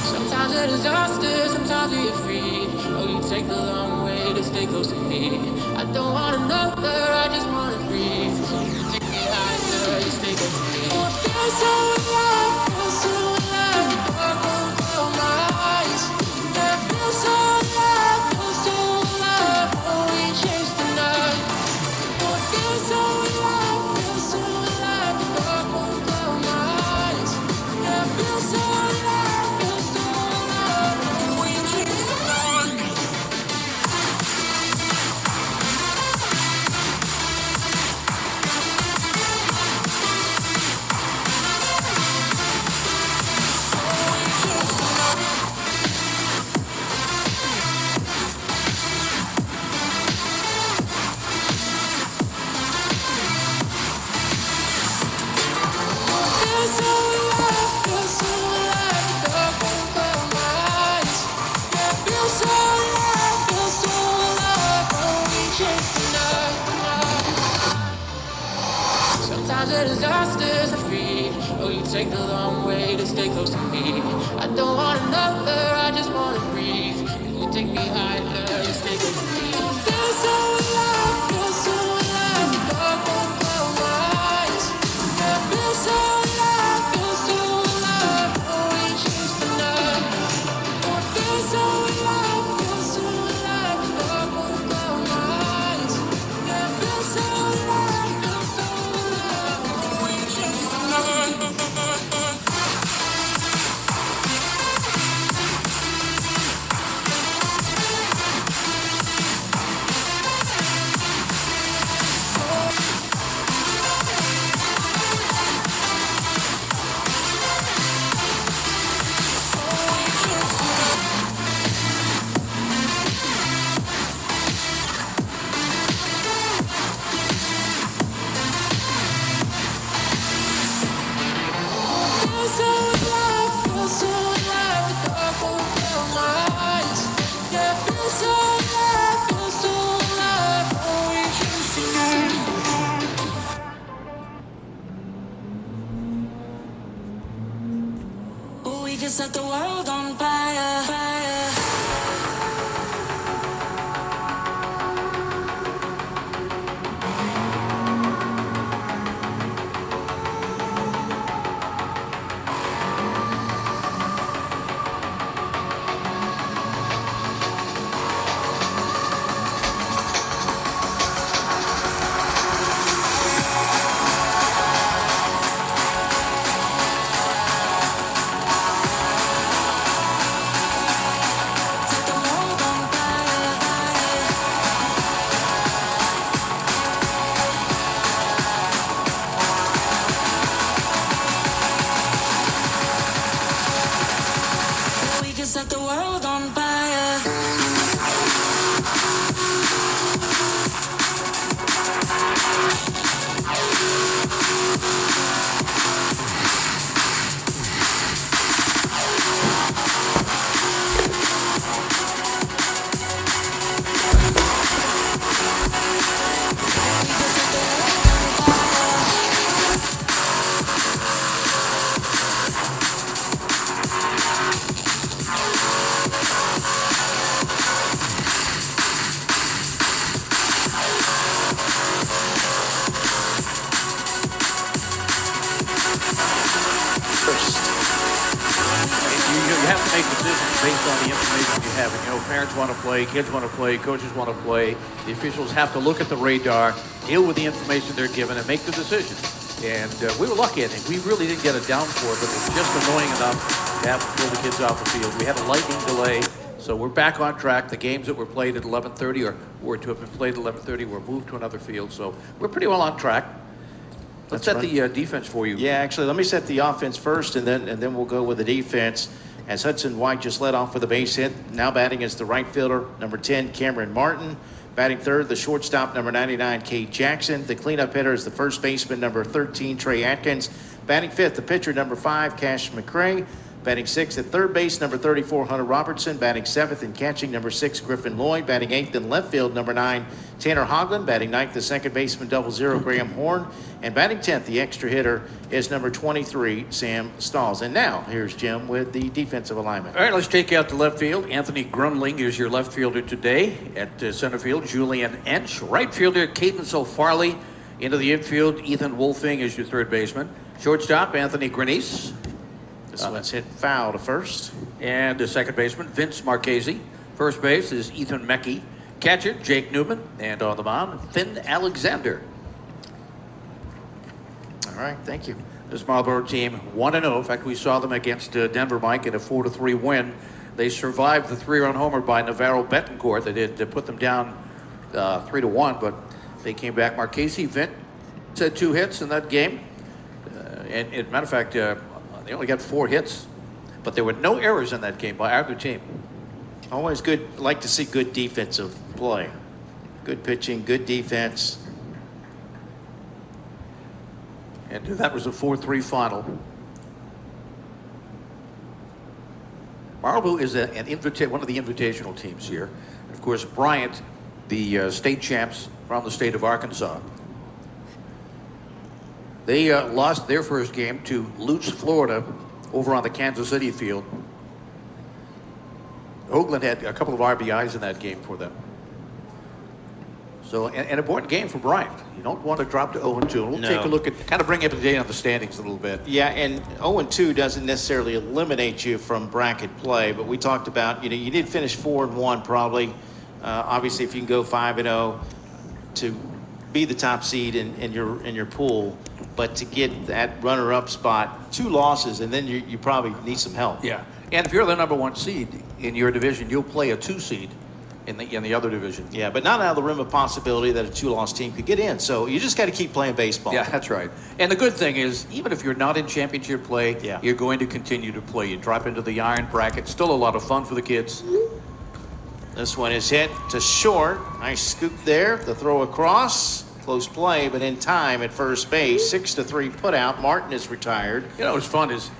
Sometimes a disaster, sometimes we are free. Oh, you take the long way to stay close to me. I don't want another, I just wanna breathe. You take me higher, you stay close to me. Oh, I feel so alive, feel so alive. I won't close my eyes. I feel so alive, feel so alive. Oh, we chase the night. Oh, I feel so alive, feel so alive. I won't close my eyes. I feel so alive. Sometimes the disasters are free. Oh, you take the long way to stay close to me. I don't want another, I just wanna breathe. You take me higher, you stay close to me. Feel so alive, feel so alive. I won't close my eyes. I feel so alive, feel so alive. Oh, we chase the night. Oh, I feel so alive, feel so alive. I won't close my eyes. I feel so alive, feel so alive. Oh, we chase the night. Set the world on fire, fire. Set the world on fire. have to make decisions based on the information you have. And, you know, parents want to play, kids want to play, coaches want to play. The officials have to look at the radar, deal with the information they're given, and make the decision. And we were lucky, I think. We really didn't get a downpour, but it was just annoying enough to have to pull the kids off the field. We had a lightning delay, so we're back on track. The games that were played at 11:30 or were to have been played at 11:30 were moved to another field, so we're pretty well on track. Let's set the defense for you. Yeah, actually, let me set the offense first, and then we'll go with the defense. As Hudson White just led off with a base hit. Now batting is the right fielder, number 10, Cameron Martin. Batting third, the shortstop, number 99, Kate Jackson. The cleanup hitter is the first baseman, number 13, Trey Atkins. Batting fifth, the pitcher, number 5, Cash McCray. Batting sixth at third base, number 34, Hunter Robertson. Batting seventh and catching, number 6, Griffin Lloyd. Batting eighth in left field, number 9, Tanner Hoagland. Batting ninth, the second baseman, 00, Graham Horn. And batting 10th, the extra hitter, is number 23, Sam Stalls. And now, here's Jim with the defensive alignment. All right, let's take you out to left field. Anthony Grunling is your left fielder today. At center field, Julian Ench. Right fielder, Caden Farley. Into the infield, Ethan Wolfing is your third baseman. Shortstop, Anthony Grenice. This one's hit foul to first. And the second baseman, Vince Marchese. First base is Ethan Mecke. Catcher, Jake Newman. And on the mound, Finn Alexander. All right, thank you. This Marlboro team 1-0. In fact, we saw them against Denver, Mike, in a 4-3 win. They survived the 3-run homer by Navarro Betancourt. They did put them down 3-1, but they came back. Marchese, Vint had 2 hits in that game. And as a matter of fact, they only got 4 hits, but there were no errors in that game by either team. Always good, like to see good defensive play. Good pitching, good defense. And that was a 4-3 final. Marlboro is one of the invitational teams here. And of course, Bryant, the state champs from the state of Arkansas. They lost their first game to Lutz, Florida, over on the Kansas City field. Hoagland had a couple of RBIs in that game for them. So, an important game for Bryant. You don't want to drop to 0-2. We'll take a look at, kind of bring up to date on the standings a little bit. Yeah, and 0-2 doesn't necessarily eliminate you from bracket play, but we talked about, you know, you did finish 4-1 probably. Obviously, if you can go 5-0 to be the top seed in your pool, but to get that runner-up spot, 2 losses, and then you probably need some help. Yeah, and if you're the number 1 seed in your division, you'll play a 2 seed in the other division. Yeah, but not out of the realm of possibility that a 2-loss team could get in. So you just got to keep playing baseball. Yeah, that's right. And the good thing is, even if you're not in championship play, you're going to continue to play. You drop into the iron bracket. Still a lot of fun for the kids. This one is hit to short. Nice scoop there. The throw across. Close play, but in time at first base. 6-3 put out. Martin is retired. You know what's fun is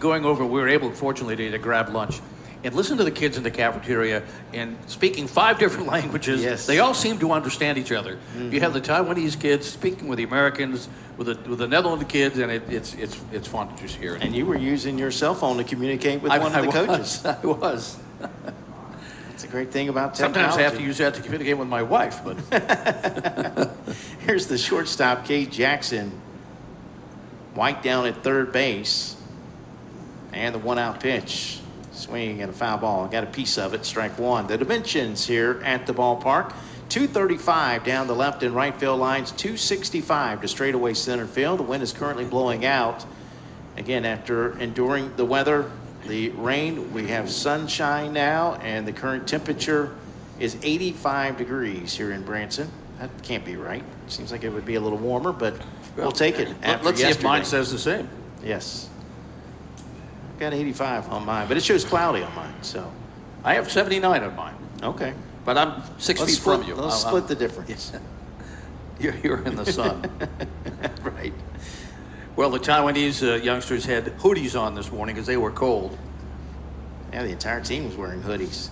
going over, we were able, fortunately, to grab lunch and listen to the kids in the cafeteria and speaking 5 different languages. Yes. They all seem to understand each other. Mm-hmm. You have the Taiwanese kids speaking with the Americans, with the Netherlands kids, and it's fun to just hear it. And you were using your cell phone to communicate with one of the coaches. I was. It's a great thing about technology. Sometimes I have to use that to communicate with my wife, but. Here's the shortstop, Kate Jackson. White down at third base. And the 1-out pitch. Swinging at a foul ball. Got a piece of it, strike 1. The dimensions here at the ballpark. 235 down the left and right field lines. 265 to straightaway center field. The wind is currently blowing out. Again, after enduring the weather, the rain, we have sunshine now, and the current temperature is 85 degrees here in Branson. That can't be right. Seems like it would be a little warmer, but we'll take it. Let's see if mine says the same. Yes. I've got 85 on mine, but it shows cloudy on mine, so. I have 79 on mine. Okay. But I'm 6 feet from you. Let's split the difference. You're in the sun. Right. Well, the Taiwanese youngsters had hoodies on this morning because they were cold. Yeah, the entire team was wearing hoodies.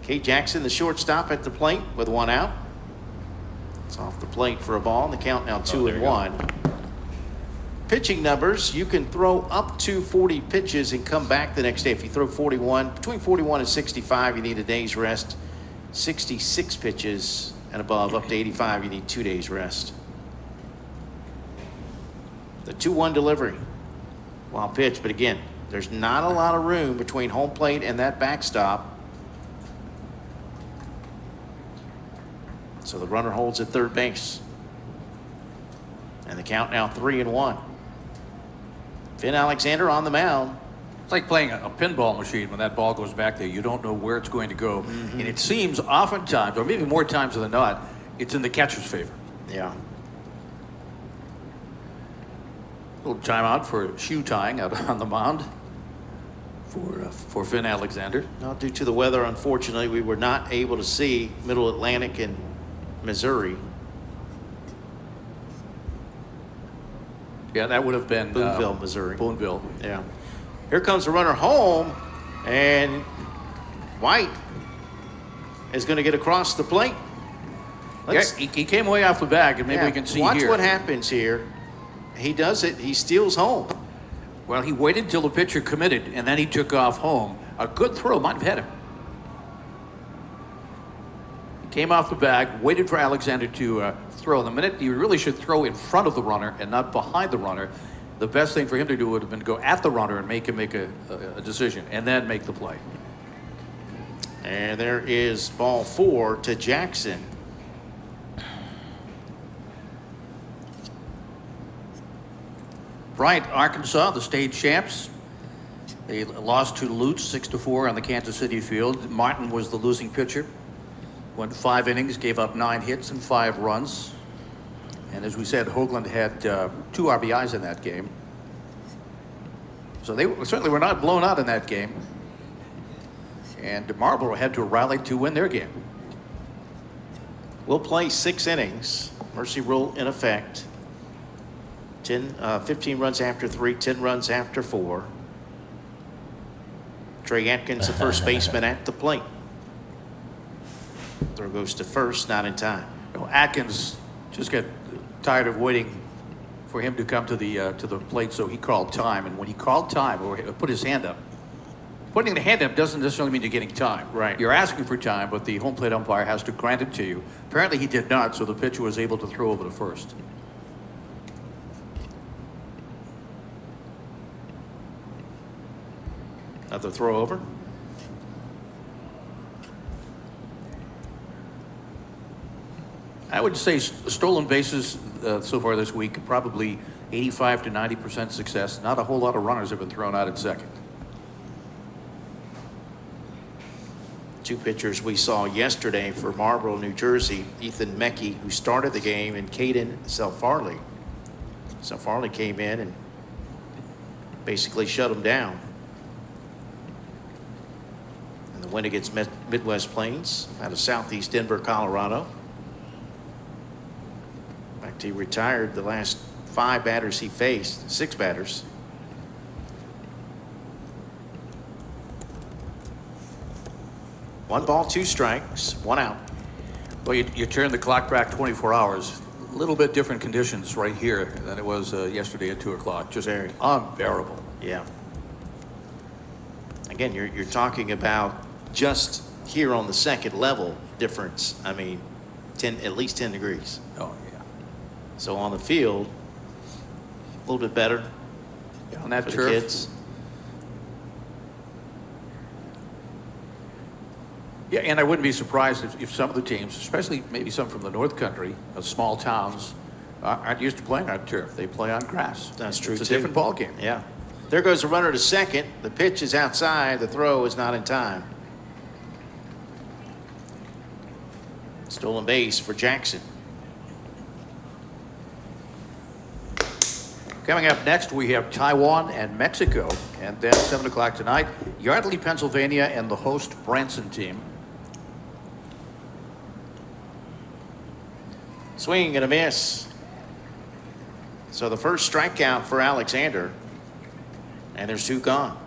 Kate Jackson, the shortstop at the plate with 1 out. It's off the plate for a ball, and the count now 2-1. Pitching numbers, you can throw up to 40 pitches and come back the next day. If you throw 41, between 41 and 65, you need a day's rest. 66 pitches and above, up to 85, you need 2 days rest. The 2-1 delivery. Wild pitch, but again, There's not a lot of room between home plate and that backstop. So the runner holds at third base. And the count now 3-1. Finn Alexander on the mound. It's like playing a pinball machine when that ball goes back there. You don't know where it's going to go. And it seems oftentimes, or maybe more times than not, it's in the catcher's favor. Yeah. Little timeout for shoe tying out on the mound for Finn Alexander. Now, due to the weather, unfortunately, we were not able to see Middle Atlantic and Missouri. Yeah, that would have been Boonville, Missouri. Boonville. Yeah. Here comes the runner home, and White is going to get across the plate. Yeah, he came way off the bag, and maybe we can see watch here. What happens here. He does it. He steals home. Well, he waited until the pitcher committed, and then he took off home. A good throw might have hit him. He came off the bag, waited for Alexander to throw. The minute you really should throw in front of the runner and not behind the runner. The best thing for him to do would have been to go at the runner and make him make a decision, and then make the play. And there is ball 4 to Jackson. Bryant, Arkansas, the state champs. They lost to Lutz 6-4 on the Kansas City field. Martin was the losing pitcher. Went 5 innings, gave up 9 hits and 5 runs. And as we said, Hoagland had 2 RBIs in that game. So they certainly were not blown out in that game. And Marlboro had to rally to win their game. We'll play 6 innings. Mercy rule in effect. 15 runs after 3, 10 runs after 4. Trey Atkins, the first baseman at the plate. Throw goes to first, not in time. You know, Atkins just got tired of waiting for him to come to the plate, so he called time. And when he called time, or put his hand up, putting the hand up doesn't necessarily mean you're getting time. Right. You're asking for time, but the home plate umpire has to grant it to you. Apparently he did not, so the pitcher was able to throw over to first. Another throw over. I would say stolen bases so far this week, probably 85 to 90% success. Not a whole lot of runners have been thrown out at second. 2 pitchers we saw yesterday for Marlboro, New Jersey. Ethan Mecke, who started the game, and Caden Selfarley. Selfarley came in and basically shut him down. And the win against Midwest Plains out of Southeast Denver, Colorado. In fact, he retired the last 5 batters he faced, 6 batters. One ball, 2 strikes, 1 out. Well, you turn the clock back 24 hours. A little bit different conditions right here than it was yesterday at 2 o'clock. Just Very. Unbearable. Yeah. Again, you're talking about just here on the second level difference. I mean, at least 10 degrees. Oh, yeah. So on the field, a little bit better On that for the turf. kids. Yeah, and I wouldn't be surprised if some of the teams, especially maybe some from the North Country, small towns, aren't used to playing on turf. They play on grass. That's true, It's a too. different ball game. Yeah. There goes the runner to second. The pitch is outside. The throw is not in time. Stolen base for Jackson. Coming up next, we have Taiwan and Mexico. And then 7 o'clock tonight, Yardley, Pennsylvania, and the host Branson team. Swing and a miss. So the first strikeout for Alexander. And there's 2 gone.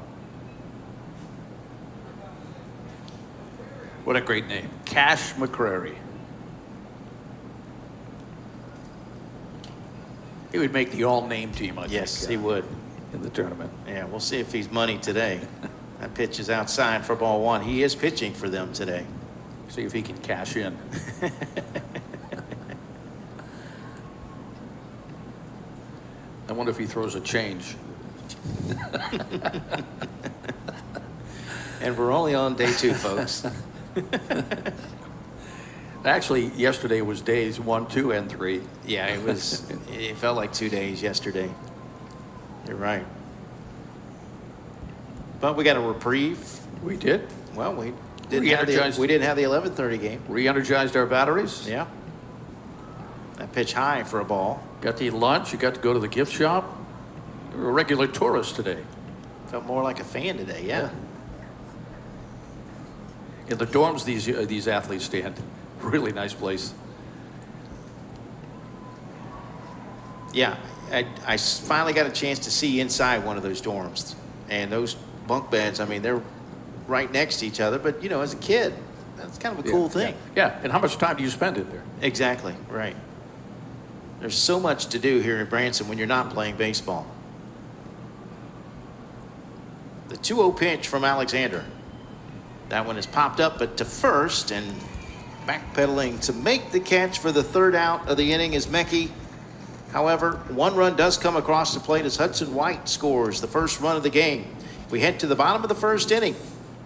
What a great name. Cash McCrary. He would make the all-name team, I think. Yes, he would. In the tournament. Yeah, we'll see if he's money today. That pitch is outside for ball 1. He is pitching for them today. See if he can cash in. I wonder if he throws a change. And we're only on day 2, folks. Actually, yesterday was days 1, 2, and 3. Yeah, it felt like 2 days yesterday. You're right. But we got a reprieve. We did. Well, we didn't have the 11:30 game. Re-energized our batteries. Yeah. That pitch high for a ball. Got to eat lunch. You got to go to the gift shop. You were a regular tourist today. Felt more like a fan today, yeah. In the dorms, these athletes stand. Really nice place. Yeah, I finally got a chance to see inside one of those dorms. And those bunk beds, I mean, they're right next to each other. But, you know, as a kid, that's kind of a cool thing. Yeah, and how much time do you spend in there? Exactly, right. There's so much to do here in Branson when you're not playing baseball. The 2-0 pitch from Alexander. That one is popped up, but to first, and backpedaling to make the catch for the 3rd out of the inning is Mecke. However, 1 run does come across the plate as Hudson White scores the first run of the game. We head to the bottom of the 1st inning.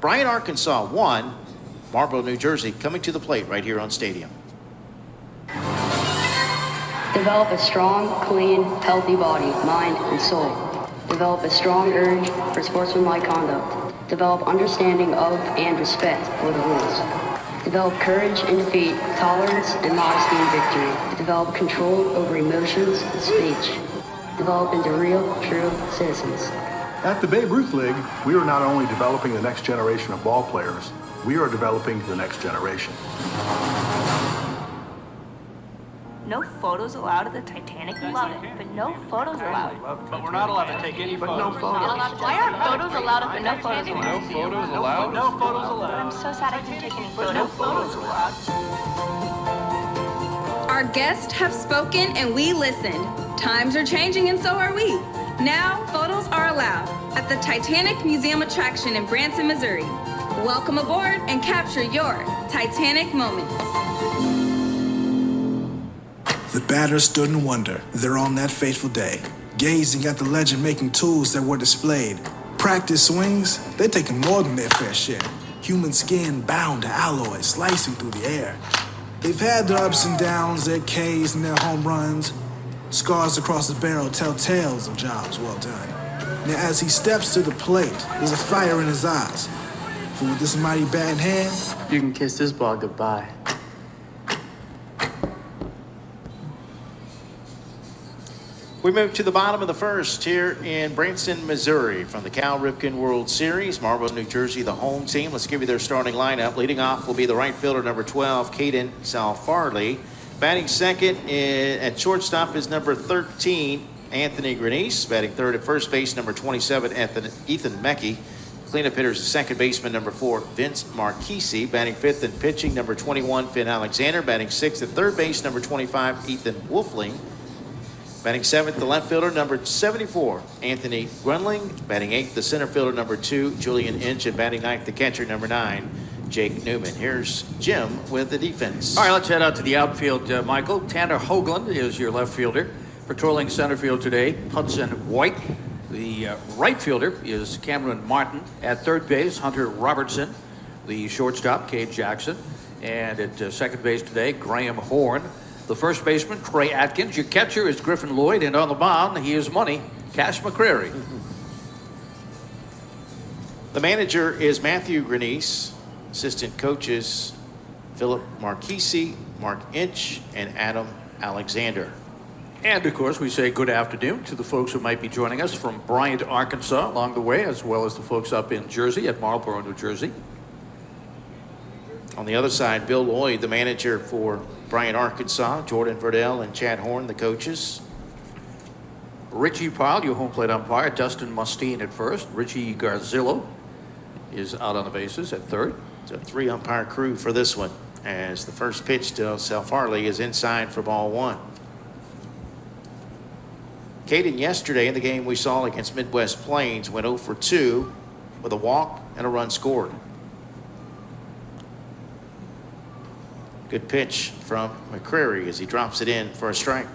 Bryant, Arkansas 1, Marlboro, New Jersey coming to the plate right here on Stadium. Develop a strong, clean, healthy body, mind, and soul. Develop a strong urge for sportsmanlike conduct. Develop understanding of and respect for the rules. Develop courage in defeat, tolerance and modesty in victory. Develop control over emotions and speech. Develop into real, true citizens. At the Babe Ruth League, we are not only developing the next generation of ball players, we are developing the next generation. No photos allowed at the Titanic? Love it, but no photos allowed. But we're not allowed to take any photos. no photos. Why aren't photos allowed if no photos allowed? No photos allowed? No photos allowed. I'm so sad I didn't take any photos. No photos allowed. Our guests have spoken and we listened. Times are changing and so are we. Now, photos are allowed at the Titanic Museum attraction in Branson, Missouri. Welcome aboard and capture your Titanic moments. The batters stood in wonder there on that fateful day, gazing at the legend-making tools that were displayed. Practice swings, they're taking more than their fair share. Human skin bound to alloy, slicing through the air. They've had their ups and downs, their Ks and their home runs. Scars across the barrel tell tales of jobs well done. Now as he steps to the plate, there's a fire in his eyes. For with this mighty bat in hand, you can kiss this ball goodbye. We move to the bottom of the 1st here in Branson, Missouri from the Cal Ripken World Series. Marlboro, New Jersey, the home team. Let's give you their starting lineup. Leading off will be the right fielder, number 12, Caden Salfarley. Batting second at shortstop is number 13, Anthony Grenice. Batting third at first base, number 27, Ethan Mecke. Cleanup hitters, second baseman, number 4, Vince Marchese. Batting fifth and pitching, number 21, Finn Alexander. Batting sixth at third base, number 25, Ethan Wolfling. Batting seventh, the left fielder, number 74, Anthony Grunling. Batting eighth, the center fielder, number 2, Julian Inch. And batting ninth, the catcher, number 9, Jake Newman. Here's Jim with the defense. All right, let's head out to the outfield, Michael. Tanner Hoagland is your left fielder. Patrolling center field today, Hudson White. The right fielder is Cameron Martin. At third base, Hunter Robertson. The shortstop, Cade Jackson. And at second base today, Graham Horn. The first baseman, Trey Atkins. Your catcher is Griffin Lloyd. And on the mound, he is money, Cash McCrary. The manager is Matthew Grenice. Assistant coaches, Philip Marchese, Mark Inch, and Adam Alexander. And, of course, we say good afternoon to the folks who might be joining us from Bryant, Arkansas along the way, as well as the folks up in Jersey at Marlboro, New Jersey. On the other side, Bill Lloyd, the manager for Bryant, Arkansas. Jordan Verdell and Chad Horn, the coaches. Richie Pyle, your home plate umpire. Dustin Mustine at first. Richie Garzillo is out on the bases at third. It's a 3-umpire crew for this one, as the first pitch to Salfarley is inside for ball 1. Caden yesterday in the game we saw against Midwest Plains went 0 for 2 with a walk and a run scored. Good pitch from McCrary as he drops it in for a strike.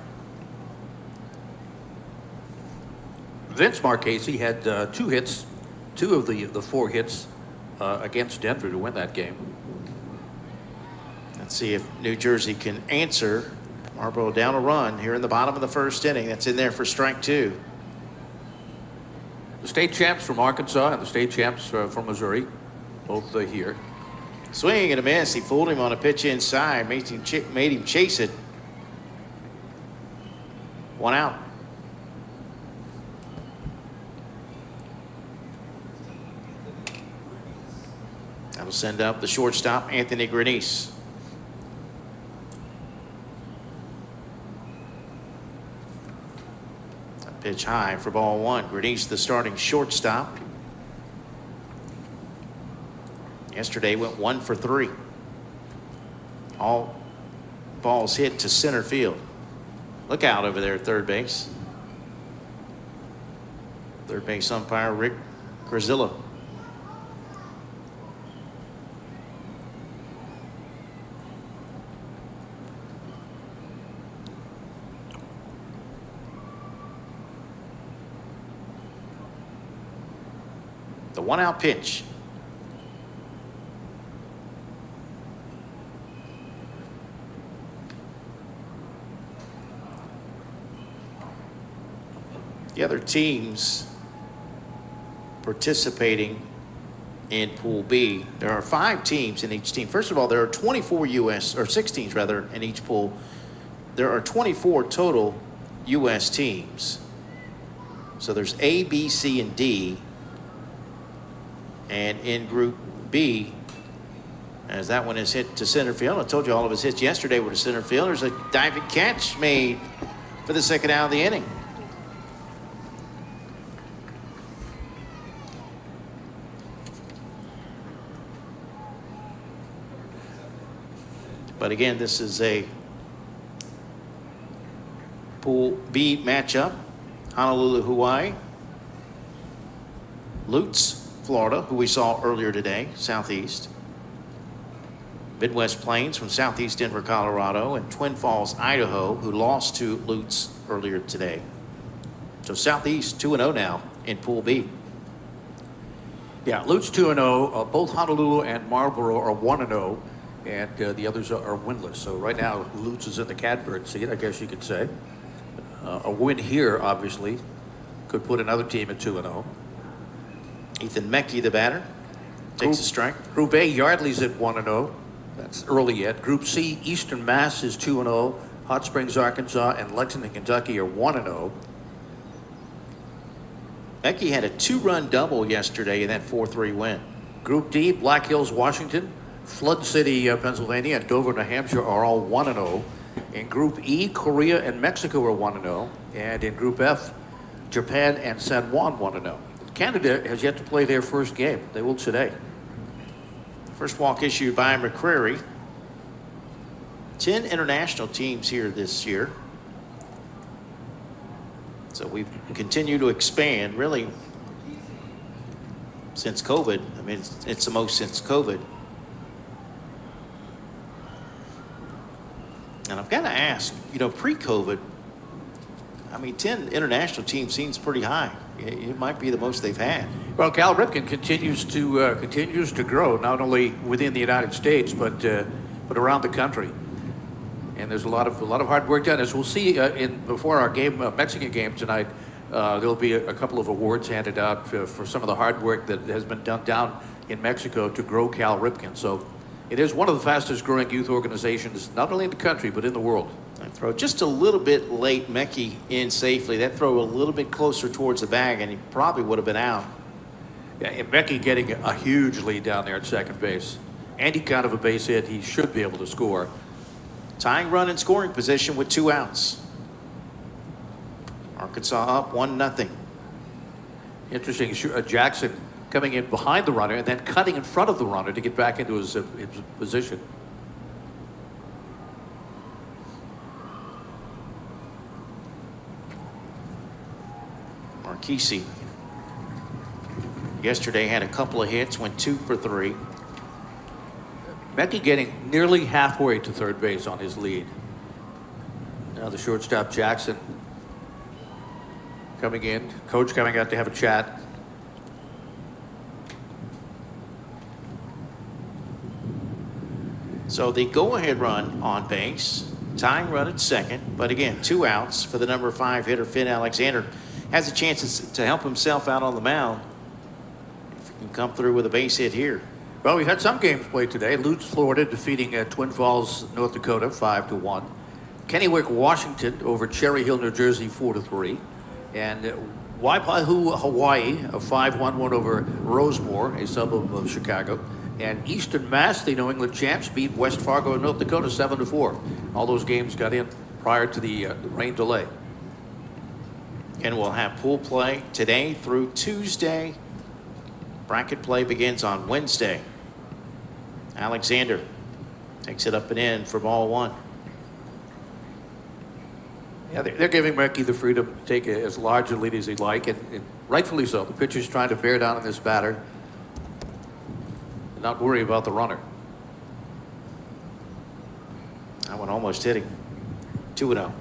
Vince Marchese had 2 hits, 2 of the 4 hits against Denver to win that game. Let's see if New Jersey can answer. Marlboro down a run here in the bottom of the first inning. That's in there for strike 2. The state champs from Arkansas and the state champs from Missouri, both here. Swing and a miss. He fooled him on a pitch inside, made him chase it. 1 out. That'll send up the shortstop, Anthony Grenice. Pitch high for ball 1. Grenice, the starting shortstop. Yesterday went 1 for 3. All balls hit to center field. Look out over there at third base. Third base umpire Rick Grazilla. The 1 out pitch. The other teams participating in Pool B, there are 5 teams in each team. First of all, there are 24 U.S. or 6 teams rather in each pool. There are 24 total U.S. teams. So there's A, B, C, and D. And in Group B, as that one is hit to center field, I told you all of his hits yesterday were to center field. There's a diving catch made for the second out of the inning. But again, this is a Pool B matchup. Honolulu, Hawaii. Lutz, Florida, who we saw earlier today, Southeast. Midwest Plains from Southeast Denver, Colorado, and Twin Falls, Idaho, who lost to Lutz earlier today. So Southeast 2-0 now in Pool B. Yeah, Lutz 2-0. Both Honolulu and Marlboro are 1-0, and the others are winless. So right now, Lutz is in the catbird seat, I guess you could say. A win here, obviously, could put another team at 2-0. Ethan Mecke, the batter, takes a strike. Group A, Yardley's at 1-0. That's early yet. Group C, Eastern Mass is 2-0. Hot Springs, Arkansas, and Lexington, Kentucky are 1-0. Mecke had a 2-run double yesterday in that 4-3 win. Group D, Black Hills, Washington, Flood City, Pennsylvania, and Dover, New Hampshire are all 1-0. In Group E, Korea and Mexico are 1-0. And in Group F, Japan and San Juan 1-0. Canada has yet to play their first game. They will today. First walk issued by McCreary. 10 international teams here this year. So we've continued to expand, really, since COVID. I mean, it's the most since COVID. And I've got to ask, you know, pre-COVID, I mean, 10 international teams seems pretty high. It might be the most they've had. Well, Cal Ripken continues to grow, not only within the United States, but around the country. And there's a lot of hard work done. As we'll see before our game, Mexican game tonight, there'll be a couple of awards handed out for some of the hard work that has been done down in Mexico to grow Cal Ripken. So it is one of the fastest growing youth organizations, not only in the country, but in the world. That throw just a little bit late, Mecke in safely. That throw a little bit closer towards the bag, and he probably would have been out. Yeah, and Mecke getting a huge lead down there at second base. Andy kind of a base hit. He should be able to score. Tying run in scoring position with 2 outs. Arkansas up 1-0. Interesting. Jackson coming in behind the runner and then cutting in front of the runner to get back into his position. Marchese yesterday had a couple of hits, went 2 for 3. Mecke getting nearly halfway to third base on his lead. Now the shortstop Jackson coming in. Coach coming out to have a chat. So the go-ahead run on base, tying run at second, but again, 2 outs for the number 5 hitter, Finn Alexander. Has a chance to help himself out on the mound if he can come through with a base hit here. Well, we've had some games played today. Lutz, Florida, defeating Twin Falls, North Dakota, 5-1. Kennewick, Washington, over Cherry Hill, New Jersey, 4-3. And Waipahu, Hawaii, a 5-1 win over Rosemore, a suburb of Chicago. And Eastern Mass, the New England champs, beat West Fargo, North Dakota, 7-4. All those games got in prior to the rain delay. And we'll have pool play today through Tuesday. Bracket play begins on Wednesday. Alexander takes it up and in for ball 1. Yeah, they're giving Murky the freedom to take as large a lead as he'd like, and rightfully so. The pitcher's trying to bear down on this batter and not worry about the runner. That one almost hit him. 2-0.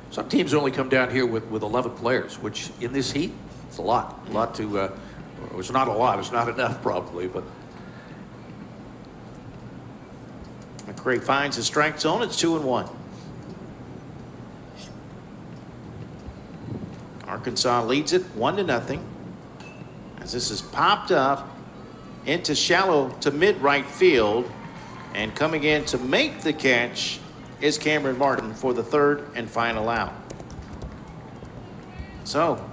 Some teams only come down here with 11 players, which in this heat, it's a lot. A lot to, it's not a lot, it's not enough probably, but. McCray finds his strike zone. It's 2-1. Arkansas leads it 1-0. As this is popped up into shallow to mid right field, and coming in to make the catch is Cameron Martin for the 3rd and final out. So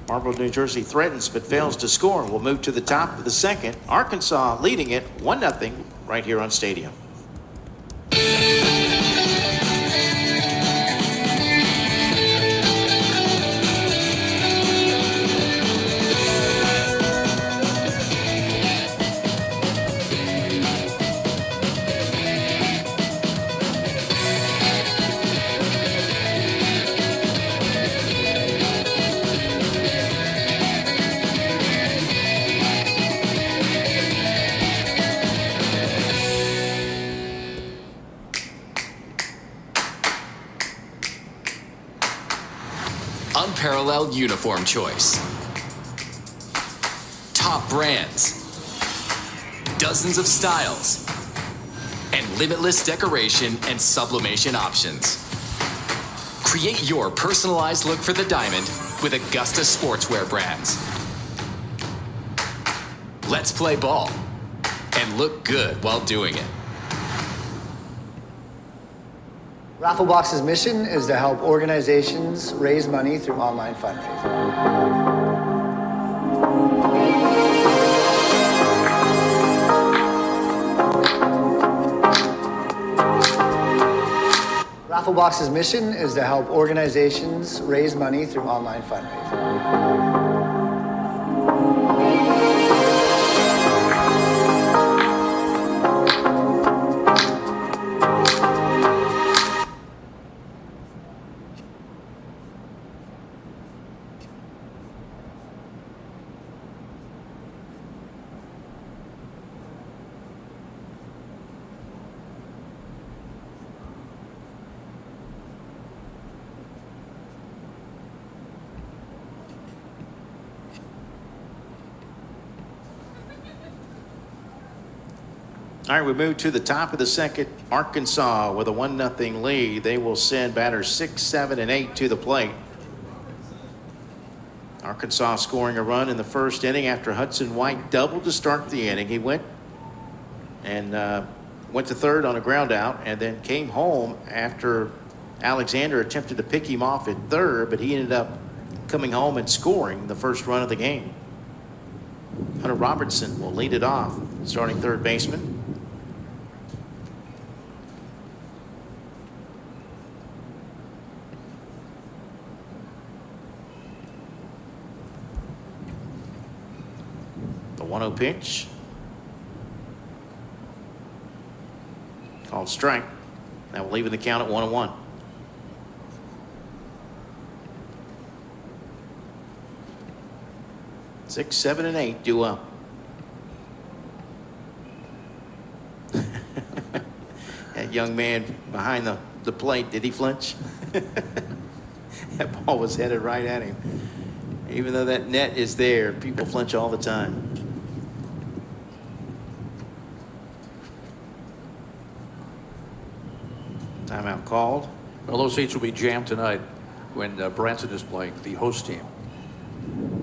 Marlboro, New Jersey threatens but fails to score. We'll move to the top of the 2nd. Arkansas leading it 1-0 right here on Stadium. Unparalleled uniform choice. Top brands. Dozens of styles. And limitless decoration and sublimation options. Create your personalized look for the diamond with Augusta sportswear brands. Let's play ball and look good while doing it. Rafflebox's mission is to help organizations raise money through online fundraising. Rafflebox's mission is to help organizations raise money through online fundraising. All right, we move to the top of the 2nd. Arkansas with a 1-0 lead. They will send batters 6, 7, and 8 to the plate. Arkansas scoring a run in the 1st inning after Hudson White doubled to start the inning. He went to 3rd on a ground out and then came home after Alexander attempted to pick him off at 3rd, but he ended up coming home and scoring the 1st run of the game. Hunter Robertson will lead it off, starting 3rd baseman. The 1-0 pitch. Called strike. Now we're leaving the count at 1-1. Six, 7, and 8 due up. that young man behind the plate, did he flinch? That ball was headed right at him. Even though that net is there, people flinch all the time. Timeout called. Well, those seats will be jammed tonight when Branson is playing, the host team.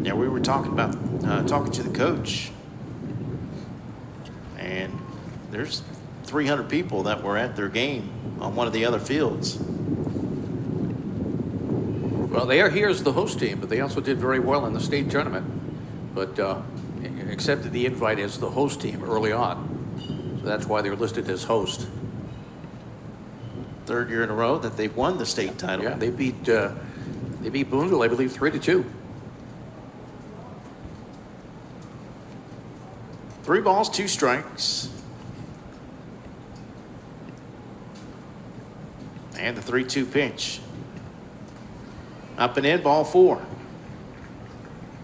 Yeah, we were talking about talking to the coach, and there's 300 people that were at their game on one of the other fields. Well, they are here as the host team, but they also did very well in the state tournament, but accepted the invite as the host team early on. So that's why they're listed as host. Third year in a row that they've won the state title. Yeah, they beat Boonville, I believe, 3-2. 3 balls, 2 strikes. And the 3-2 pitch. Up and in, ball 4.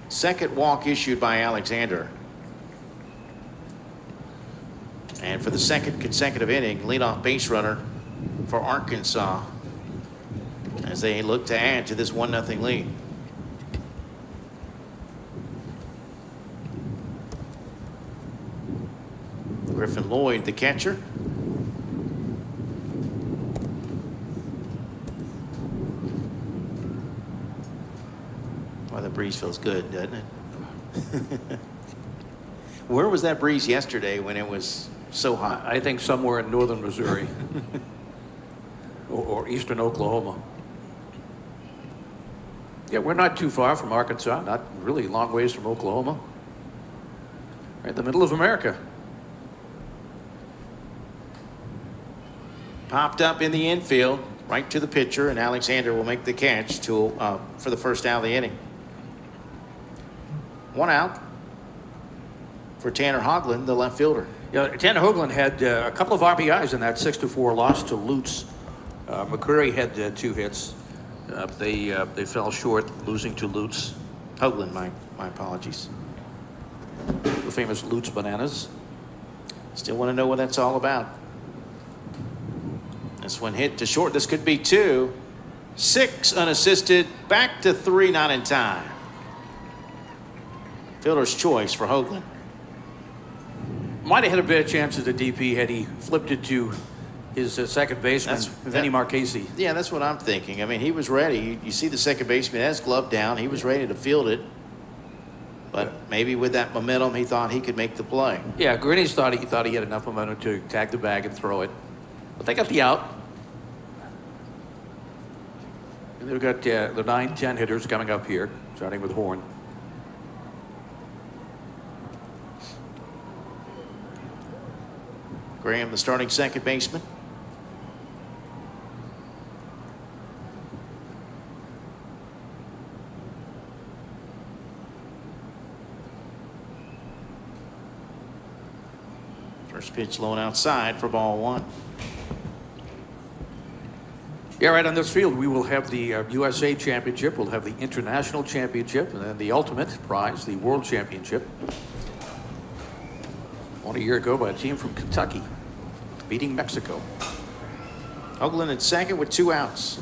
Second walk issued by Alexander. And for the second consecutive inning, leadoff base runner for Arkansas as they look to add to this 1-0 lead. Griffin Lloyd, the catcher. Well, the breeze feels good, doesn't it? Where was that breeze yesterday when it was so hot? I think somewhere in northern Missouri or eastern Oklahoma. Yeah, we're not too far from Arkansas, not really long ways from Oklahoma. Right in the middle of America. Popped up in the infield, right to the pitcher, and Alexander will make the catch to for the first out of the inning. 1 out for Tanner Hoagland, the left fielder. Yeah, Tanner Hoagland had a couple of RBIs in that 6-4 loss to Lutz. McCreary had 2 hits. They fell short, losing to Lutz. Hoagland, my apologies. The famous Lutz bananas. Still want to know what that's all about. This one hit to short. This could be 2. 6 unassisted. Back to 3, not in time. Fielder's choice for Hoagland. Might have had a better chance at the DP had he flipped it to his second baseman, Vinny Marchese. Yeah, that's what I'm thinking. I mean, he was ready. You see the second baseman has glove down. He was ready to field it. But maybe with that momentum, he thought he could make the play. Yeah, Grinny's thought he had enough momentum to tag the bag and throw it. But they got the out. And they've got the 9-10 hitters coming up here, starting with Horn. Graham, the starting second baseman. First pitch low and outside for ball 1. Yeah, right on this field, we will have the USA Championship, we'll have the International Championship, and then the ultimate prize, the World Championship. Won a year ago by a team from Kentucky, beating Mexico. Hoagland at second with 2 outs.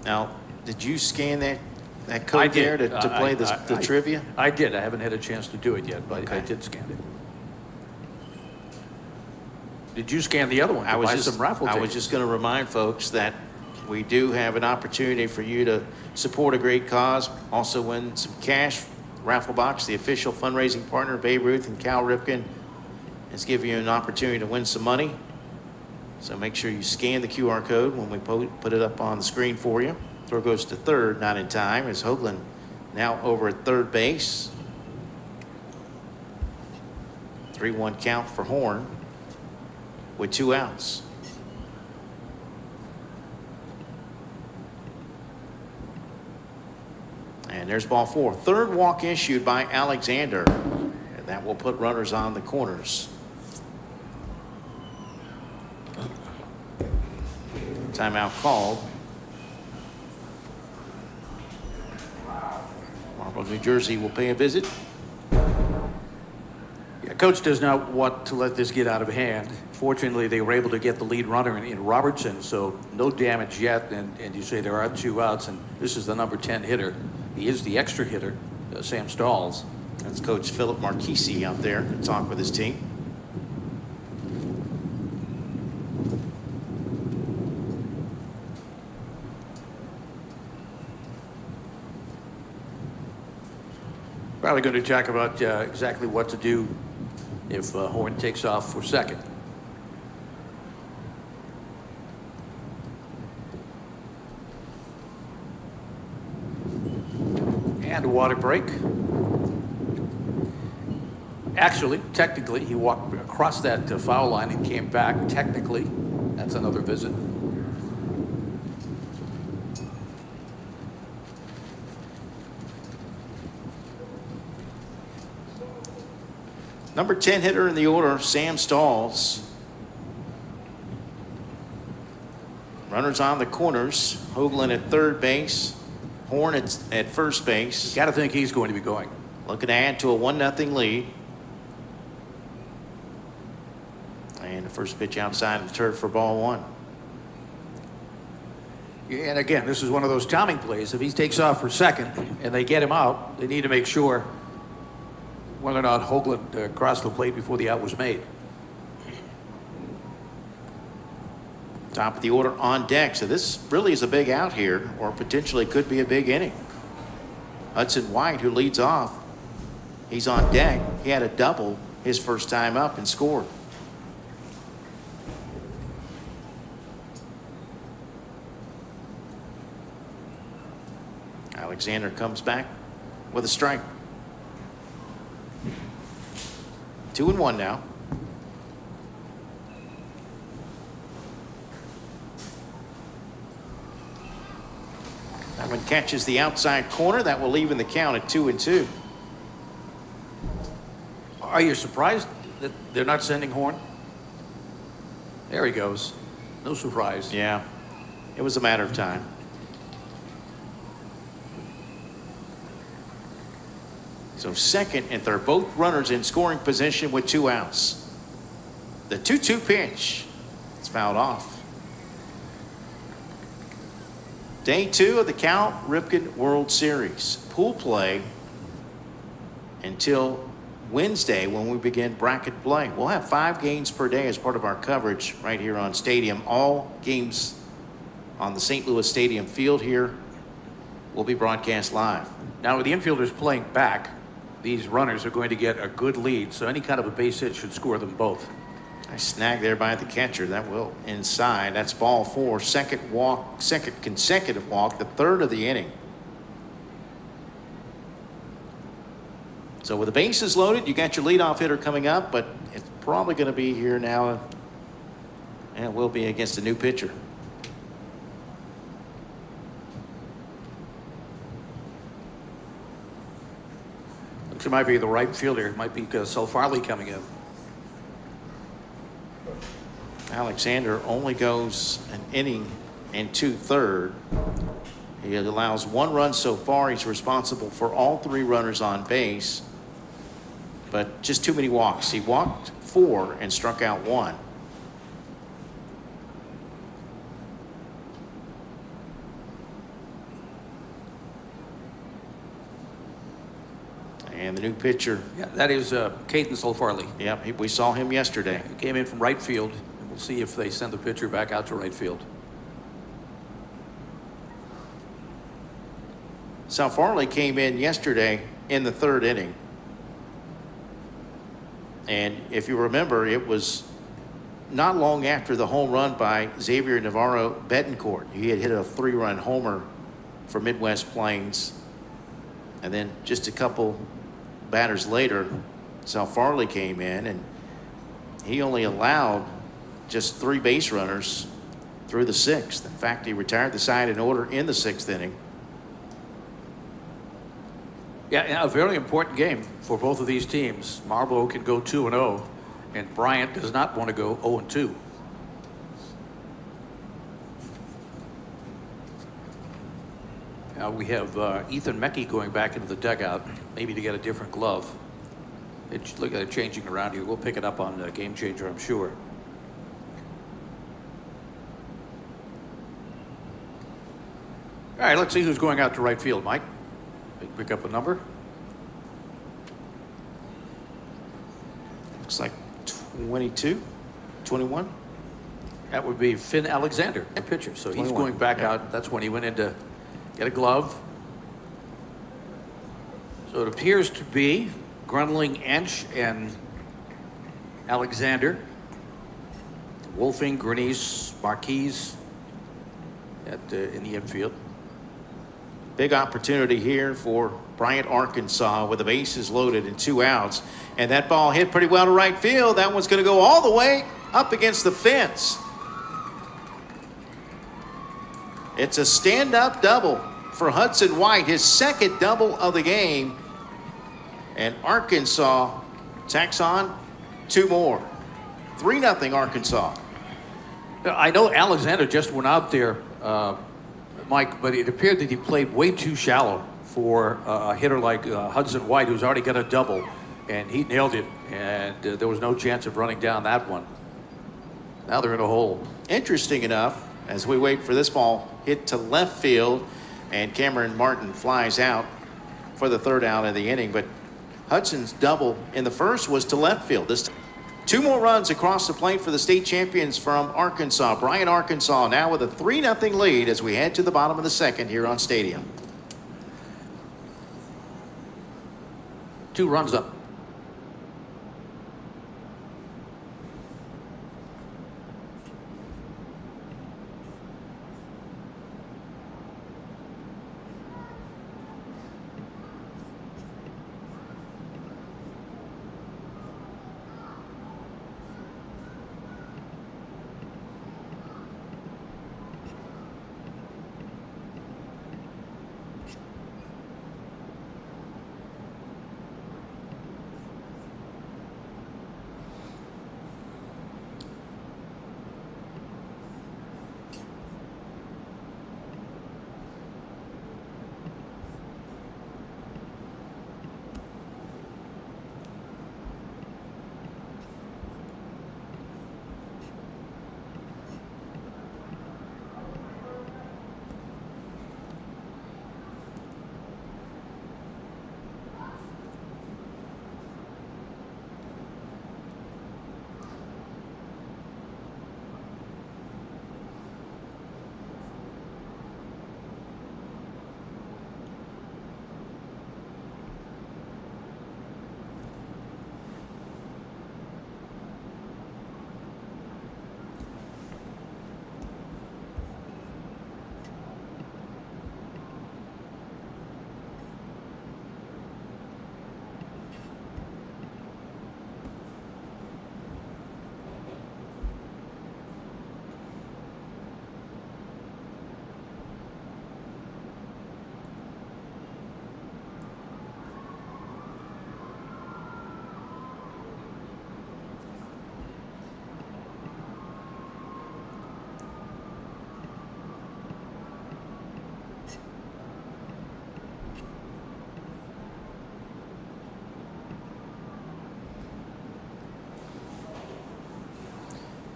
Now, did you scan that code there to play the trivia? I did. I haven't had a chance to do it yet, but I did scan it. Did you scan the other one? I was Some just going to remind folks that we do have an opportunity for you to support a great cause, also win some cash. Raffle Box, the official fundraising partner of Babe Ruth and Cal Ripken, is giving you an opportunity to win some money. So make sure you scan the QR code when we put it up on the screen for you. Throw goes to third, not in time, as Hoagland now over at third base. 3-1 count for Horn with 2 outs. And there's ball 4. Third walk issued by Alexander. And that will put runners on the corners. Timeout called. Marlboro, New Jersey will pay a visit. Yeah, Coach does not want to let this get out of hand. Fortunately, they were able to get the lead runner in Robertson, so no damage yet. And you say there are 2 outs, and this is the number 10 hitter. He is the extra hitter, Sam Stalls. That's Coach Philip Marchese out there to talk with his team. Probably going to talk about exactly what to do if Horn takes off for second. And a water break. Actually, technically, he walked across that foul line and came back. Technically, that's another visit. Number 10 hitter in the order, Sam Stalls. Runners on the corners. Hoagland at third base. Horn at first base. Got to think he's going to be going. Looking to add to a 1-0 lead. And the first pitch outside of the turf for ball 1. And again, this is one of those timing plays. If he takes off for second and they get him out, they need to make sure whether or not Hoagland crossed the plate before the out was made. Top of the order on deck. So this really is a big out here, or potentially could be a big inning. Hudson White, who leads off, he's on deck. He had a double his first time up and scored. Alexander comes back with a strike. 2-1 now. That one catches the outside corner. That will even the count at 2-2. Are you surprised that they're not sending Horn? There he goes. No surprise. Yeah, it was a matter of time. So second and third, both runners in scoring position with 2 outs. The 2-2 pitch. It's fouled off. Day 2 of the Cal Ripken World Series. Pool play until Wednesday when we begin bracket play. We'll have 5 games per day as part of our coverage right here on Stadium. All games on the St. Louis Stadium field here will be broadcast live. Now with the infielders playing back, these runners are going to get a good lead, so any kind of a base hit should score them both. Nice snag there by the catcher. That will inside. That's ball 4. Second consecutive walk, the third of the inning. So with the bases loaded, you got your leadoff hitter coming up, but it's probably going to be here now. And it will be against a new pitcher. Looks it might be the right fielder. It might be Farley coming in. Alexander only goes an inning and 2/3. He allows 1 run so far. He's responsible for all 3 runners on base, but just too many walks. He walked 4 and struck out 1. And the new pitcher. Yeah, that is Caden Farley. Yep, we saw him yesterday. He came in from right field. We'll see if they send the pitcher back out to right field. Sal Farley came in yesterday in the 3rd inning. And if you remember, it was not long after the home run by Xavier Navarro Betancourt. He had hit a 3-run homer for Midwest Plains. And then just a couple batters later, Sal Farley came in, and he only allowed just 3 base runners through the 6th. In fact, he retired the side in order in the 6th inning. Yeah, a very important game for both of these teams. Marlboro can go 2-0, and Bryant does not want to go 0-2. Now we have Ethan Mecke going back into the dugout, maybe to get a different glove. Look at it changing around here. We'll pick it up on Game Changer, I'm sure. All right, let's see who's going out to right field, Mike. Pick up a number. Looks like 22, 21. That would be Finn Alexander, the pitcher. So he's 21. going back out. That's when he went in to get a glove. So it appears to be Grunling, Ench, and Alexander. Wolfing, Grenice, Marquise in the infield. Big opportunity here for Bryant, Arkansas, with the bases loaded and 2 outs. And that ball hit pretty well to right field. That one's going to go all the way up against the fence. It's a stand-up double for Hudson White, his second double of the game. And Arkansas tacks on 2 more. 3-0 Arkansas. I know Alexander just went out there, Mike, but it appeared that he played way too shallow for a hitter like Hudson White, who's already got a double, and he nailed it, and there was no chance of running down that one. Now they're in a hole. Interesting enough, as we wait for this ball hit to left field, and Cameron Martin flies out for the 3rd out of the inning, but Hudson's double in the first was to left field. This 2 more runs across the plate for the state champions from Arkansas. Bryant, Arkansas now with a 3-0 lead as we head to the bottom of the 2nd here on Stadium. 2 runs up.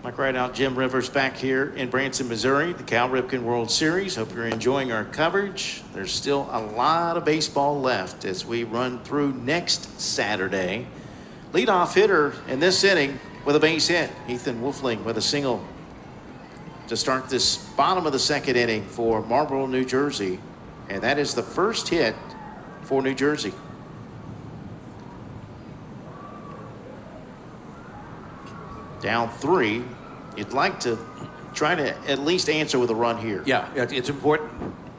Mike Rideout, Jim Rivers back here in Branson, Missouri, the Cal Ripken World Series. Hope you're enjoying our coverage. There's still a lot of baseball left as we run through next Saturday. Leadoff hitter in this inning with a base hit, Ethan Wolfling with a single to start this bottom of the 2nd inning for Marlboro, New Jersey. And that is the first hit for New Jersey. Down 3. You'd like to try to at least answer with a run here. Yeah, it's important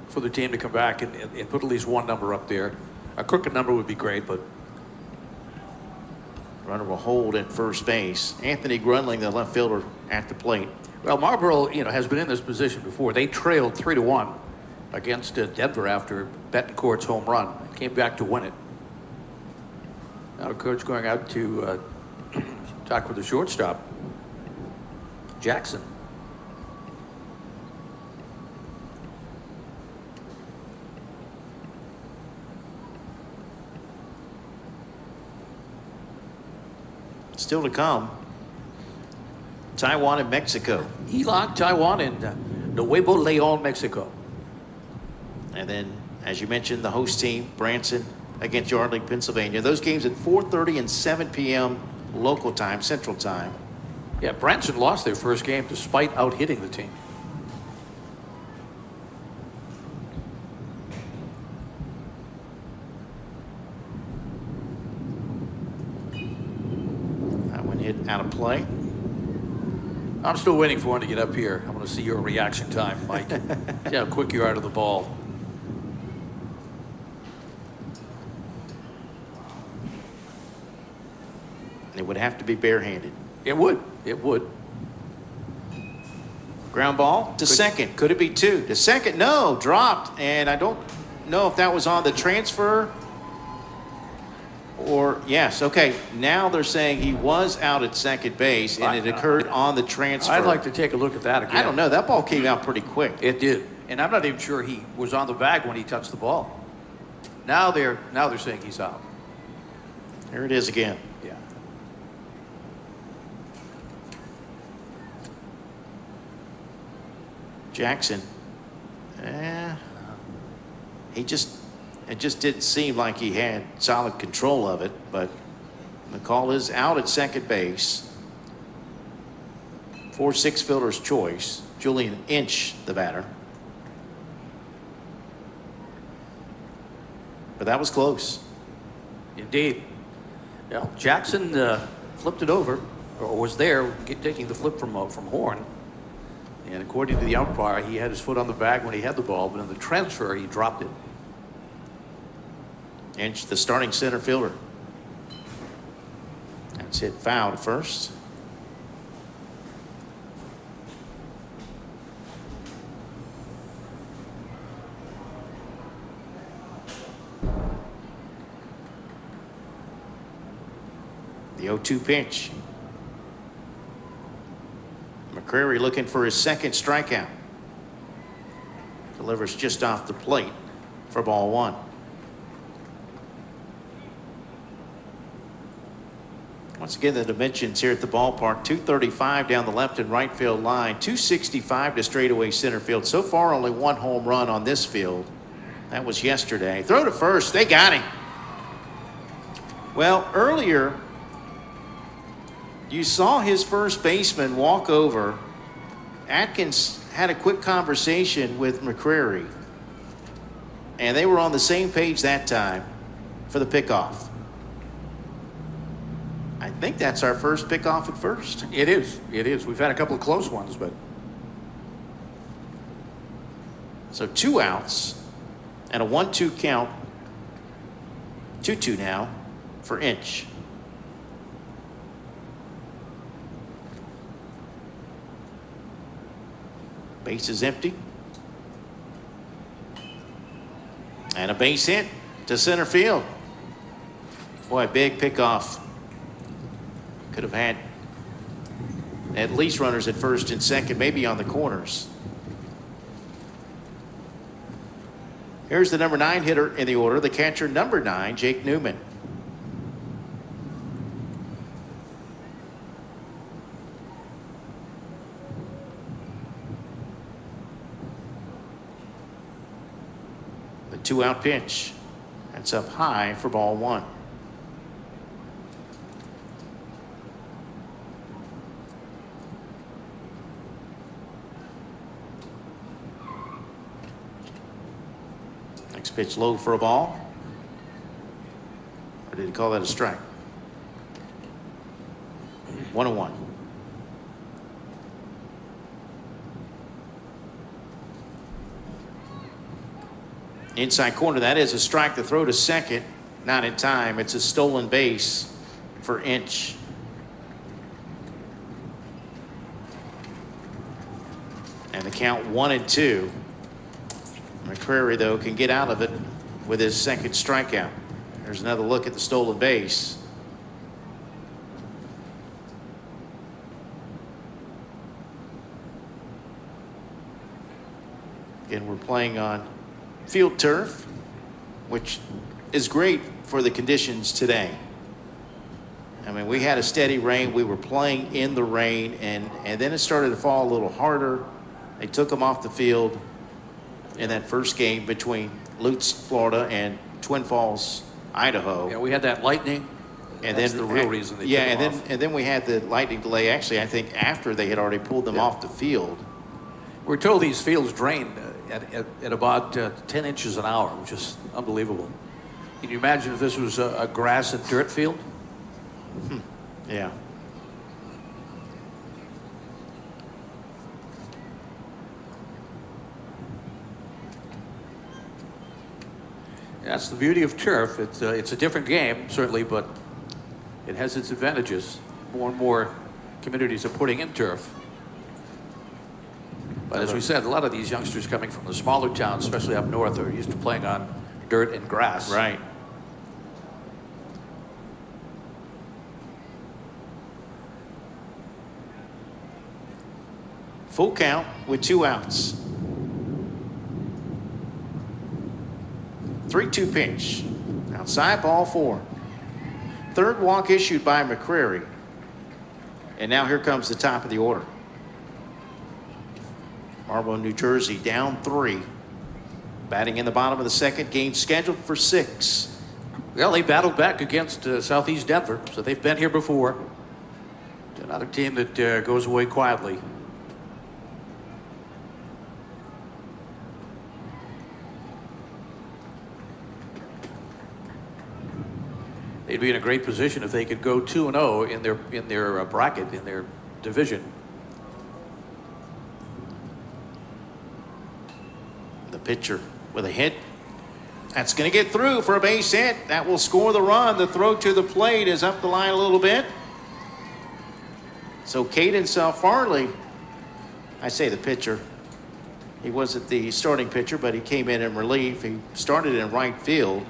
for the team to come back and put at least 1 number up there. A crooked number would be great, but runner will hold at first base. Anthony Grunling, the left fielder, at the plate. Well, Marlboro, has been in this position before. They trailed 3-1 against Denver after Betancourt's home run. Came back to win it. Now the coach going out to talk with the shortstop, Jackson. Still to come, Taiwan and Mexico. Elon, Taiwan, and Nuevo Leon, Mexico. And then, as you mentioned, the host team, Branson against Yardley, Pennsylvania. Those games at 4:30 and 7 p.m. local time, Central Time. Yeah, Branson lost their first game despite out-hitting the team. That one hit out of play. I'm still waiting for him to get up here. I want to see your reaction time, Mike. See how quick you are to the ball. It would have to be barehanded. It would. It would. Ground ball to second. Could it be two? To second, no, dropped. And I don't know if that was on the transfer or, yes, okay. Now they're saying he was out at second base and it occurred on the transfer. I'd like to take a look at that again. I don't know. That ball came out pretty quick. It did. And I'm not even sure he was on the bag when he touched the ball. Now they're saying he's out. There it is again. Yeah. Jackson. It just didn't seem like he had solid control of it, but the call is out at second base. 4-6 fielder's choice. Julian Inch, the batter. But that was close. Indeed. Well, Jackson flipped it over, or was there taking the flip from Horn. And according to the umpire, he had his foot on the bag when he had the ball, but in the transfer, he dropped it. Inch, the starting center fielder. That's hit foul to first. The 0-2 pitch. McCrary looking for his second strikeout. Delivers just off the plate for ball one. Once again, the dimensions here at the ballpark, 235 down the left and right field line, 265 to straightaway center field. So far, only one home run on this field. That was yesterday. Throw to first. They got him. Well, earlier, you saw his first baseman walk over. Atkins had a quick conversation with McCrary, and they were on the same page that time for the pickoff. I think that's our first pickoff at first. It is. It is. We've had a couple of close ones, but. So 2 outs and a 1-2 count. 2-2 now for Inch. Base is empty. And a base hit to center field. Boy, big pickoff. Could have had at least runners at first and second, maybe on the corners. Here's the number 9 hitter in the order, the catcher number 9, Jake Newman. The 2-out pitch. That's up high for ball one. Next pitch low for a ball. Or did he call that a strike? 1-1. Inside corner, that is a strike. The throw to second, not in time. It's a stolen base for Inch. And the count 1-2. McCrary, though, can get out of it with his second strikeout. There's another look at the stolen base. Again, we're playing on field turf, which is great for the conditions today. I mean, we had a steady rain. We were playing in the rain, and then it started to fall a little harder. They took them off the field in that first game between Lutz, Florida, and Twin Falls, Idaho. Yeah, we had that lightning. And that's then the real reason they yeah, took them and off. then we had the lightning delay. Actually, I think after they had already pulled them off the field. We're told these fields drain at about 10 inches an hour, which is unbelievable. Can you imagine if this was a grass and dirt field? Yeah. That's the beauty of turf. It's a different game, certainly, but it has its advantages. More and more communities are putting in turf. But as we said, a lot of these youngsters coming from the smaller towns, especially up north, are used to playing on dirt and grass. Right. Full count with 2 outs. 3-2 pitch. Outside, ball 4. Third walk issued by McCrary. And now here comes the top of the order. Marlboro, New Jersey down 3. Batting in the bottom of the second, game scheduled for 6. Well, they battled back against Southeast Denver, so they've been here before. They're not a team that goes away quietly. They'd be in a great position if they could go 2-0 in their bracket, in their division. The pitcher with a hit. That's going to get through for a base hit. That will score the run. The throw to the plate is up the line a little bit. So Caden Farley, I say the pitcher. He wasn't the starting pitcher, but he came in relief. He started in right field,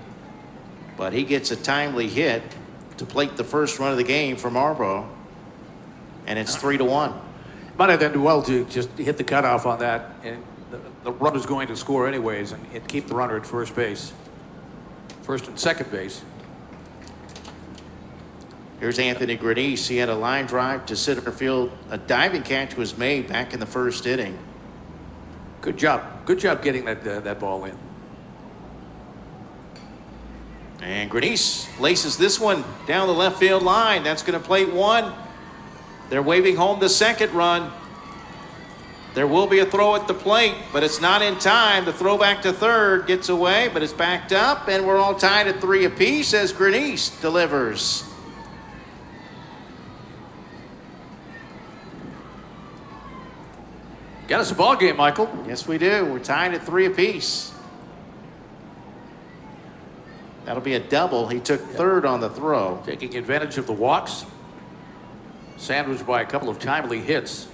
but he gets a timely hit to plate the first run of the game for Marlboro, and it's 3-1. Might have done well to just hit the cutoff on that, and the runner's going to score anyways, and keep the runner at first base, first and second base. Here's Anthony Grenice. He had a line drive to center field. A diving catch was made back in the first inning. Good job getting that ball in. And Grenice laces this one down the left field line. That's going to plate 1. They're waving home the second run. There will be a throw at the plate, but it's not in time. The throw back to third gets away, but it's backed up, and we're all tied at 3 apiece as Grenice delivers. Got us a ball game, Michael. Yes, we do. We're tied at 3 apiece. That'll be a double. He took third on the throw. Taking advantage of the walks. Sandwiched by a couple of timely hits.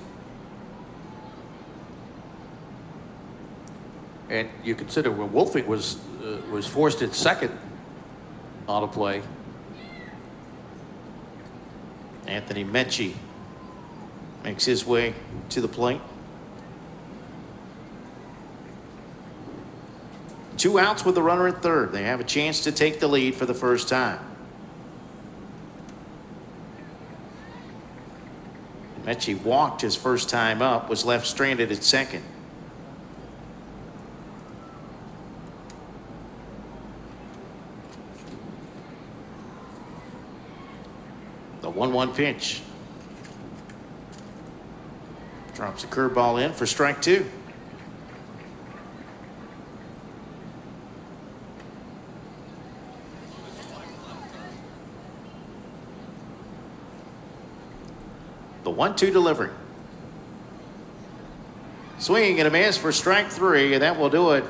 And you consider when Wolfing was forced at second on a play. Anthony Mechie makes his way to the plate. 2 outs with the runner at third. They have a chance to take the lead for the first time. Mechie walked his first time up, was left stranded at second. The 1-1 pitch. Drops a curveball in for strike 2. The 1-2 delivery. Swinging and a miss for strike 3, and that will do it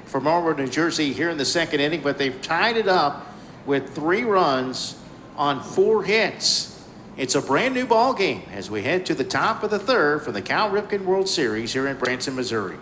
for Marlboro, New Jersey here in the second inning, but they've tied it up with 3 runs on 4 hits. It's a brand new ball game as we head to the top of the third for the Cal Ripken World Series here in Branson, Missouri.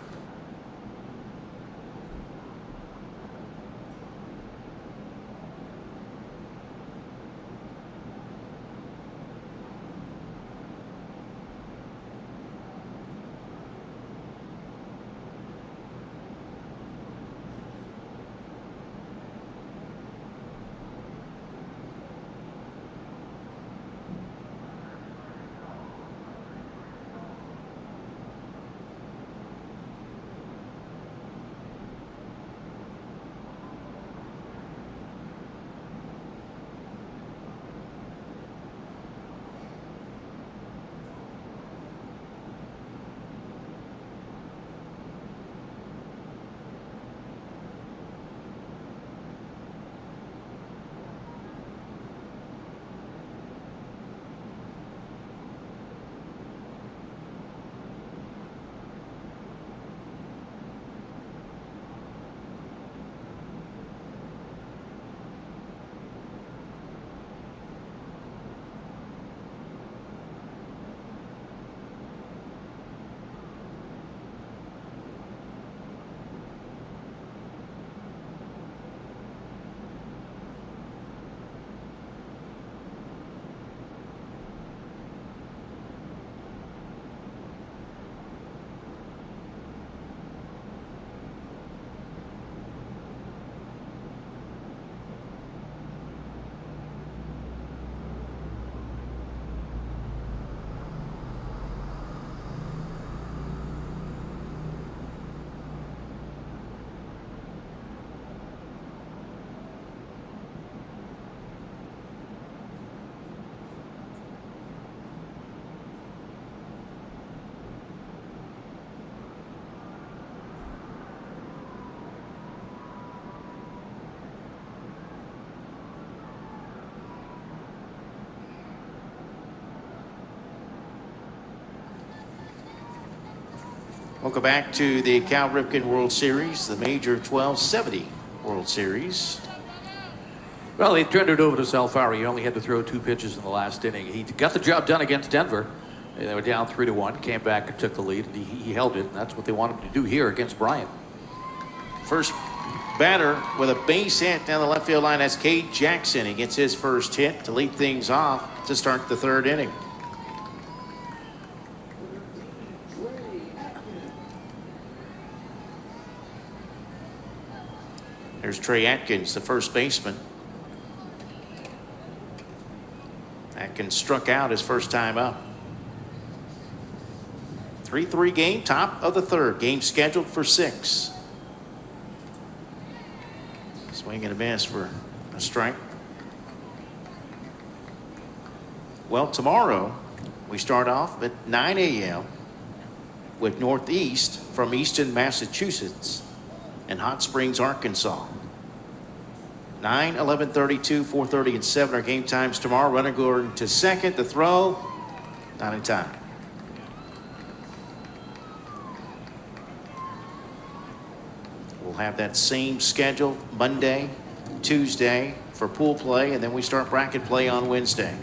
Welcome back to the Cal Ripken World Series, the Major 1270 World Series. Well, they turned it over to Salfari. He only had to throw 2 pitches in the last inning. He got the job done against Denver. They were down 3-1, came back and took the lead. And he held it, and that's what they wanted to do here against Bryant. First batter with a base hit down the left field line. That's Cade Jackson. He gets his first hit to lead things off to start the 3rd inning. There's Trey Atkins, the first baseman. Atkins struck out his first time up. 3-3 game, top of the 3rd. Game scheduled for 6. Swing and a miss for a strike. Well, tomorrow we start off at 9 a.m. with Northeast from Easton, Massachusetts and Hot Springs, Arkansas. 9, 11:32, 4:30, and 7 are game times tomorrow. Runner going to second. The throw, not in time. We'll have that same schedule Monday, Tuesday for pool play, and then we start bracket play on Wednesday.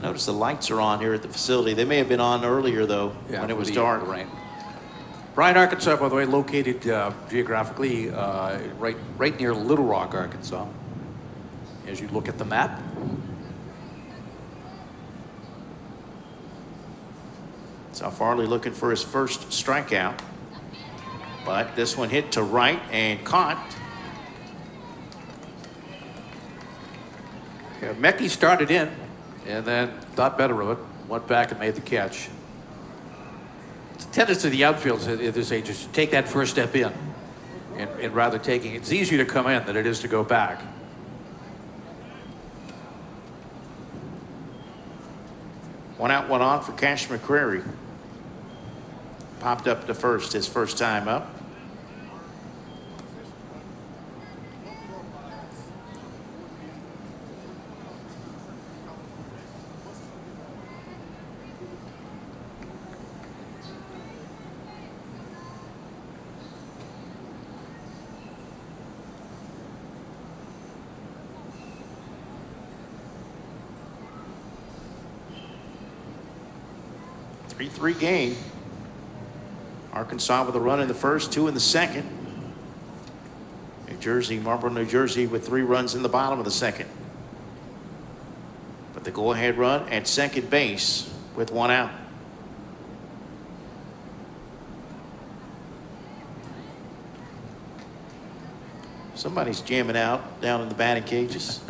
Notice the lights are on here at the facility. They may have been on earlier, though, when it was dark. Right. Bryant, Arkansas, by the way, located geographically right near Little Rock, Arkansas. As you look at the map. Sal Farley looking for his first strikeout. But this one hit to right and caught. Yeah, Mecki started in and then thought better of it, went back and made the catch. It's a tendency of the outfield at this age is to take that first step in and rather taking it's easier to come in than it is to go back. One out, one on for Cash McCrary. Popped up to first his first time up. Three game. Arkansas with a run in the first, 2 in the second. New Jersey, Marlboro, New Jersey with 3 runs in the bottom of the second. But the go-ahead run at second base with 1 out. Somebody's jamming out down in the batting cages.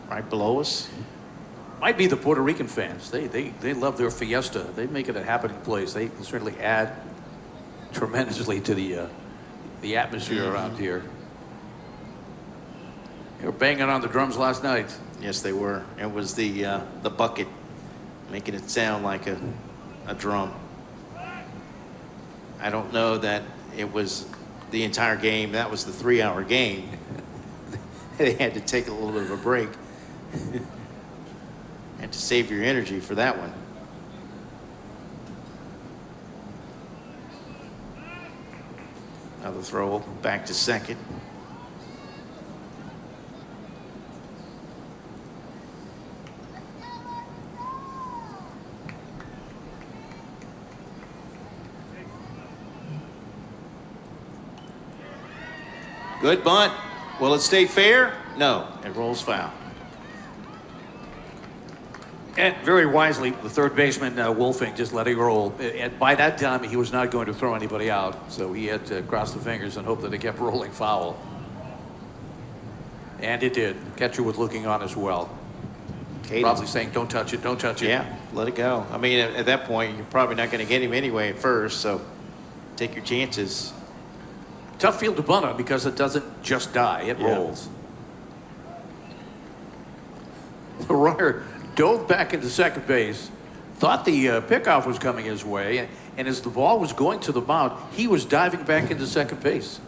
Right below us. Might be the Puerto Rican fans. They love their fiesta. They make it a happening place. They certainly add tremendously to the atmosphere around here. They were banging on the drums last night. Yes, they were. It was the bucket making it sound like a drum. I don't know that it was the entire game. That was the 3-hour game. They had to take a little bit of a break. And to save your energy for that one. Another throw back to second. Good bunt. Will it stay fair? No, it rolls foul. And very wisely, the third baseman, Wolfing, just let it roll. And by that time, he was not going to throw anybody out. So he had to cross the fingers and hope that it kept rolling foul. And it did. Catcher was looking on as well. Probably saying, don't touch it, don't touch it. Yeah, let it go. I mean, at that point, you're probably not going to get him anyway at first. So take your chances. Tough field to bunt on because it doesn't just die. It rolls. The runner dove back into second base, thought the pickoff was coming his way, and as the ball was going to the mound, he was diving back into second base.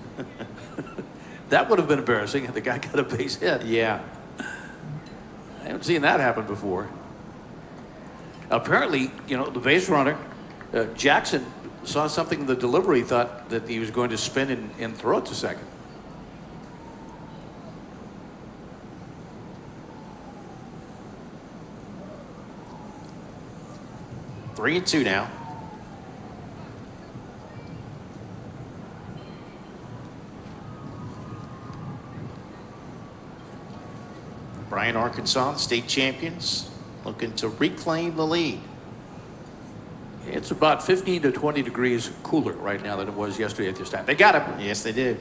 That would have been embarrassing if the guy got a base hit. Yeah. I haven't seen that happen before. Apparently, you know, the base runner, Jackson, saw something in the delivery, thought that he was going to spin and throw it to second. Three and two now. Bryant, Arkansas, state champions, looking to reclaim the lead. It's about 15 to 20 degrees cooler right now than it was yesterday at this time. They got him. Yes, they did.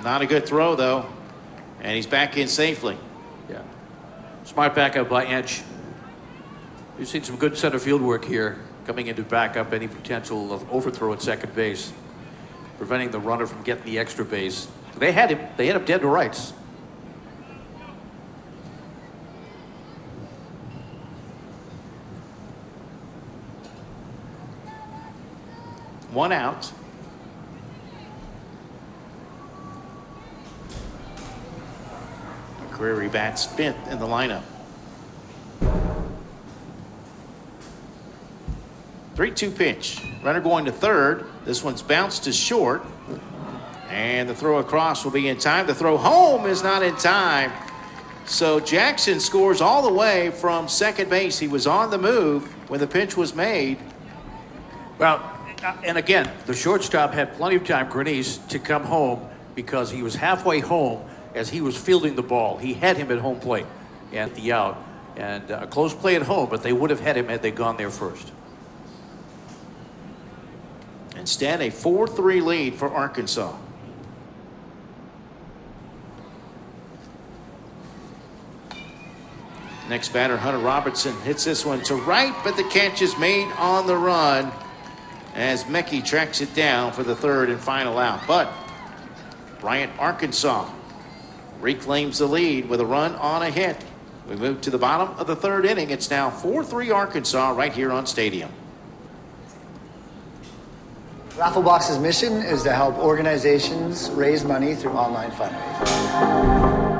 Not a good throw, though. And he's back in safely. Yeah. Smart backup by Inch. We've seen some good center field work here, coming in to back up any potential of overthrow at second base, preventing the runner from getting the extra base. They had him dead to rights. One out. McCreary bats fifth in the lineup. 3-2 pitch. Runner going to third. This one's bounced to short. And the throw across will be in time. The throw home is not in time. So Jackson scores all the way from second base. He was on the move when the pitch was made. Well, and again, the shortstop had plenty of time, Grenice, to come home because he was halfway home as he was fielding the ball. He had him at home plate and the out. And a close play at home, but they would have had him had they gone there first. Instead, a 4-3 lead for Arkansas. Next batter, Hunter Robertson, hits this one to right, but the catch is made on the run as Mekki tracks it down for the third and final out. But Bryant, Arkansas reclaims the lead with a run on a hit. We move to the bottom of the third inning. It's now 4-3 Arkansas right here on Stadium. Rafflebox's mission is to help organizations raise money through online fundraising.